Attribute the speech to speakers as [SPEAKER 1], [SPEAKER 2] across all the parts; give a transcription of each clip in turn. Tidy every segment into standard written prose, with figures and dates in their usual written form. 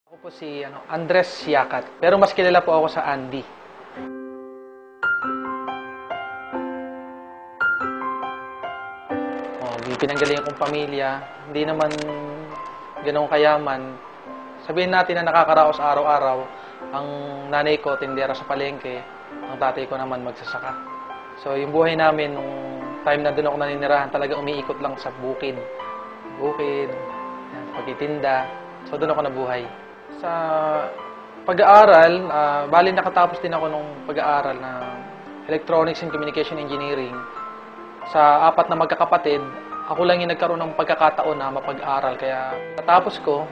[SPEAKER 1] Ako po si Andres Yakat, pero mas kilala po ako sa Andy. Pinanggalingan kong pamilya, hindi naman ganong kayaman. Sabihin natin na nakakaraos araw-araw, ang nanay ko tindera sa palengke, ang tatay ko naman magsasaka. So yung buhay namin, nung time na doon ako naninirahan, talaga umiikot lang sa bukid. Bukid, pagtitinda. So doon ako nabuhay. Sa pag-aaral, bali nakatapos din ako nung pag-aaral na Electronics and Communication Engineering. Sa 4 na magkakapatid, ako lang yung nagkaroon ng pagkakataon na mapag-aral. Kaya natapos ko,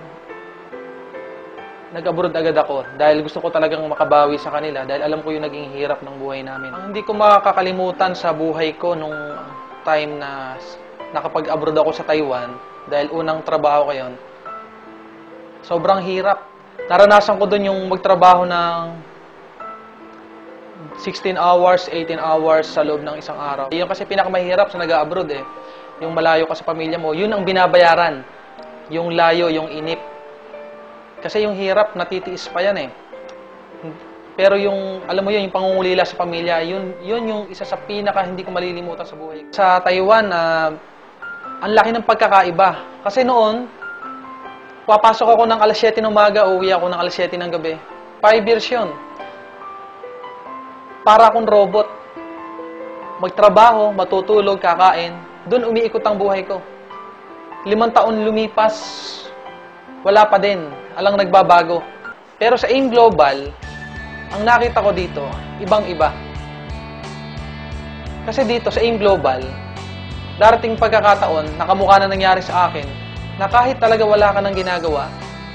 [SPEAKER 1] nag-abroad agad ako dahil gusto ko talagang makabawi sa kanila dahil alam ko yung naging hirap ng buhay namin. Ang hindi ko makakalimutan sa buhay ko nung time na nakapag-abroad ako sa Taiwan dahil unang trabaho ko yun, sobrang hirap. Naranasan ko dun yung magtrabaho ng 16 hours, 18 hours sa loob ng isang araw. Yun kasi pinakamahirap sa nag-abroad eh. Yung malayo ka sa pamilya mo, yun ang binabayaran. Yung layo, yung inip. Kasi yung hirap, natitiis pa yan eh. Pero yung, alam mo yun, yung pangungulila sa pamilya, yun yung isa sa pinaka hindi ko malilimutan sa buhay. Sa Taiwan, ang laki ng pagkakaiba. Kasi noon, papasok ako ng alas 7 ng umaga, uuwi ako ng alas 7 ng gabi. 5 years yun. Para akong robot. Magtrabaho, matutulog, kakain. Doon umiikot ang buhay ko. 5 taon lumipas, wala pa din. Alang nagbabago. Pero sa AIM Global, ang nakita ko dito, ibang-iba. Kasi dito sa AIM Global, darating pagkakataon, nakamukha na nangyari sa akin, na kahit talaga wala ka ng ginagawa,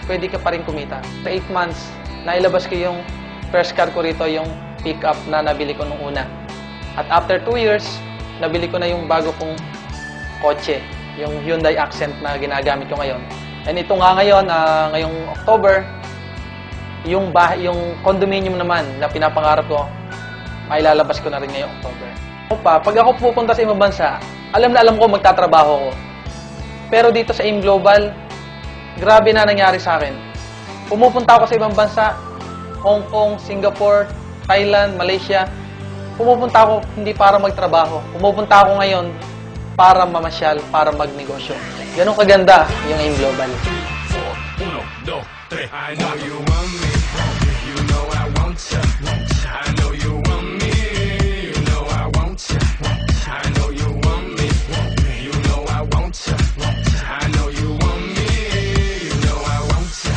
[SPEAKER 1] pwede ka pa rin kumita. Sa 8 months, nailabas ko yung first car ko rito, yung pick-up na nabili ko nung una. At after 2 years, nabili ko na yung bago kong kotse, yung Hyundai Accent na ginagamit ko ngayon. And ito nga ngayon, ngayong October, yung condominium naman na pinapangarap ko, mailalabas ko na rin ngayong October. Pag ako pupunta sa ibang bansa, alam na alam ko magtatrabaho ko. Pero dito sa AIM Global, grabe na nangyari sa akin. Pumupunta ako sa ibang bansa, Hong Kong, Singapore, Thailand, Malaysia. Pumupunta ako hindi para magtrabaho. Pumupunta ako ngayon para mamasyal, para magnegosyo. Ganun kaganda yung AIM Global.
[SPEAKER 2] 1, 2, 3. I know you want me. You know I want you. I know you want me. You know I want you. I know you want me. You know I want you. I know you want me. You know I want you.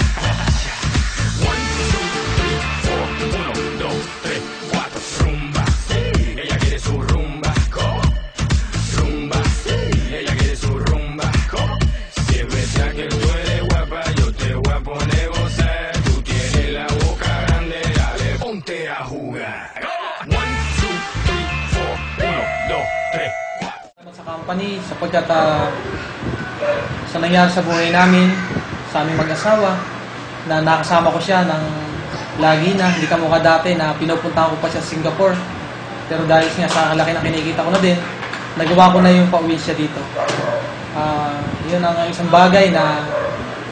[SPEAKER 2] 1, 2, 3, 4. 1, 2, 3, 4. Rumba. Ella quiere su rumba. Rumba. Ella quiere su rumba. Si es verdad que tú eres guapa, yo te voy a poner a gozar. Tú tienes la boca grande, dale, ponte a jugar. 1, 2, 3, 4. 1, 2, 3, 4.
[SPEAKER 1] Sa company, sapagkat sa nangyari sa buhay namin, sa aming mag-asawa, na nakasama ko siya ng lagi na, hindi ka mukha dati na pinupuntahan ko pa siya sa Singapore. Pero dahil nga sa laki na kinikita ko na din, nagawa ko na yung pauwi siya dito. Yun ang isang bagay na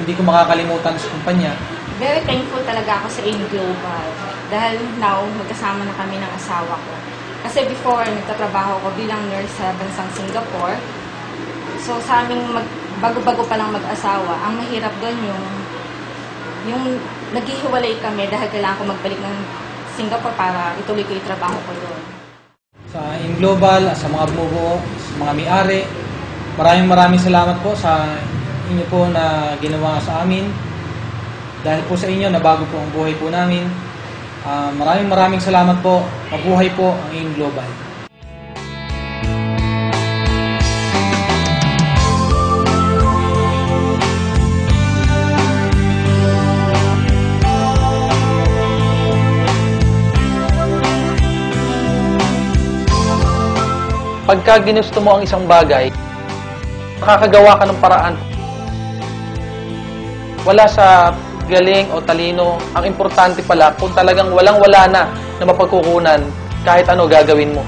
[SPEAKER 1] hindi ko makakalimutan sa kumpanya.
[SPEAKER 3] Very thankful talaga ako sa AIM Global dahil now magkasama na kami ng asawa ko. Kasi before, nagtatrabaho ko bilang nurse sa bansang Singapore. So sa aming bago-bago pa lang mag-asawa, ang mahirap doon yung naghihiwalay kami dahil kailangan ko magbalik ng Singapore para ituloy ko yung trabaho ko doon.
[SPEAKER 1] Sa AIM Global, sa mga bumubuo, sa mga may-ari, maraming salamat po sa inyo po na ginawa sa amin. Dahil po sa inyo, nabago po ang buhay po namin. Maraming salamat po. Mabuhay po ang AIM Global. Pagka ginusto mo ang isang bagay, makakagawa ka ng paraan. Wala sa galing o talino. Ang importante pala, kung talagang walang-wala na mapagkukunan, kahit ano gagawin mo.